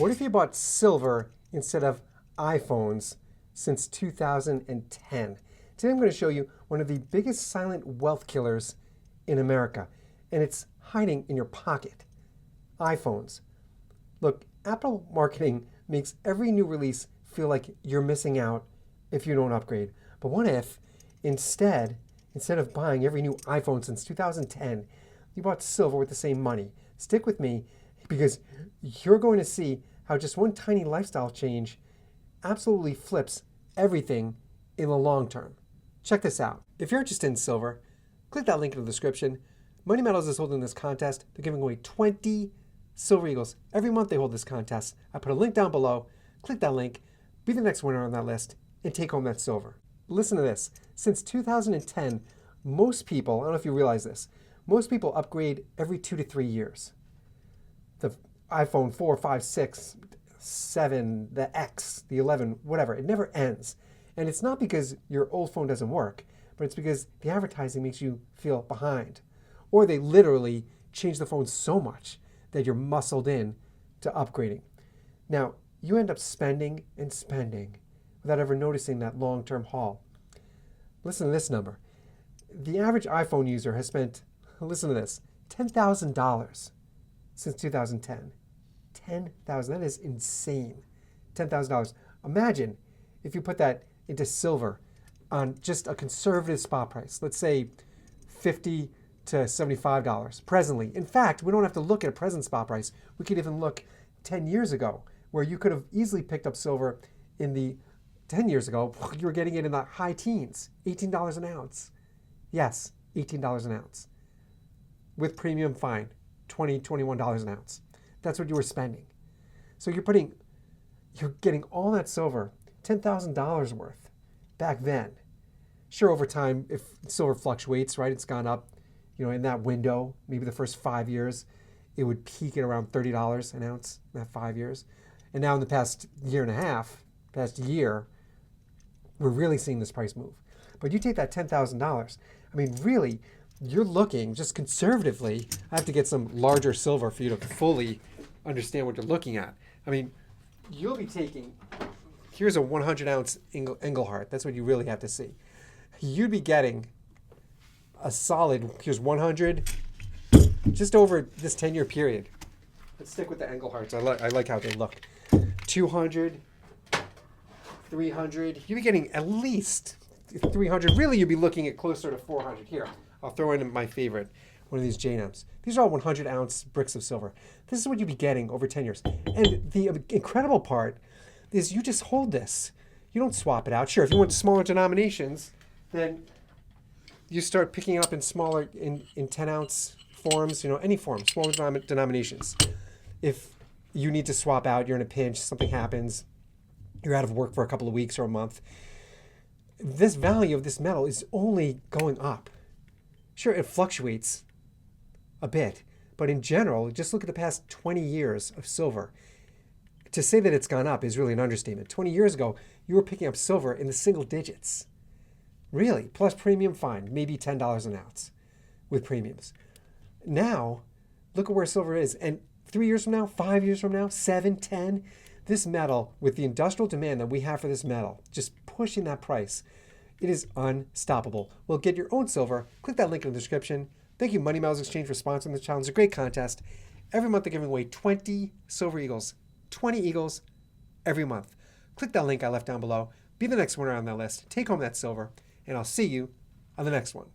What if you bought silver instead of iPhones since 2010? Today I'm going to show you one of the biggest silent wealth killers in America, and it's hiding in your pocket. iPhones. Look, Apple marketing makes every new release feel like you're missing out if you don't upgrade. But what if instead of buying every new iPhone since 2010, you bought silver with the same money? Stick with me because you're going to see how just one tiny lifestyle change absolutely flips everything in the long term. Check this out. If you're interested in silver, click that link in the description. Money Metals is holding this contest. They're giving away 20 Silver Eagles. Every month they hold this contest. I put a link down below. Click that link, be the next winner on that list, and take home that silver. Listen to this. Since 2010, most people, I don't know if you realize this, most people upgrade every 2 to 3 years. The iPhone 4, 5, 6, 7, the X, the 11, whatever. It never ends. And it's not because your old phone doesn't work, but it's because the advertising makes you feel behind. Or they literally change the phone so much that you're muscled in to upgrading. Now, you end up spending and spending without ever noticing that long-term haul. Listen to this number. The average iPhone user has spent, listen to this, $10,000 since 2010. $10,000, that is insane. $10,000. Imagine if you put that into silver on just a conservative spot price, let's say $50 to $75 presently. In fact, we don't have to look at a present spot price. We could even look 10 years ago, where you could have easily picked up silver in the 10 years ago, you were getting it in the high teens, $18 an ounce. Yes, $18 an ounce. With premium fine, $20, $21 an ounce. That's what you were spending. So you're getting all that silver, $10,000 worth back then. Sure, over time, if silver fluctuates, right, it's gone up, in that window, maybe the first 5 years, it would peak at around $30 an ounce in that 5 years. And now in the past year and a half, past year, we're really seeing this price move. But you take that $10,000, really, you're looking, just conservatively, I have to get some larger silver for you to fully understand what you're looking at. You'll be taking, here's a 100-ounce Engelhart. That's what you really have to see. You'd be getting a solid, here's 100, just over this 10-year period. Let's stick with the Engelharts. I like how they look. 200, 300. You'd be getting at least 300. Really, you'd be looking at closer to 400. Here, I'll throw in my favorite, one of these JNMs. These are all 100-ounce bricks of silver. This is what you'd be getting over 10 years. And the incredible part is you just hold this. You don't swap it out. Sure, if you want smaller denominations, then you start picking up in smaller, in 10-ounce forms, any form, smaller denominations. If you need to swap out, you're in a pinch, something happens, you're out of work for a couple of weeks or a month, this value of this metal is only going up. Sure, it fluctuates a bit, but in general, just look at the past 20 years of silver. To say that it's gone up is really an understatement. 20 years ago, you were picking up silver in the single digits. Really, plus premium fine, maybe $10 an ounce with premiums. Now, look at where silver is. And 3 years from now, 5 years from now, 7, 10, this metal, with the industrial demand that we have for this metal, just pushing that price, it is unstoppable. Well, get your own silver. Click that link in the description. Thank you, Money Metals Exchange, for sponsoring the challenge. It's a great contest. Every month they're giving away 20 Silver Eagles. 20 Eagles every month. Click that link I left down below. Be the next winner on that list. Take home that silver. And I'll see you on the next one.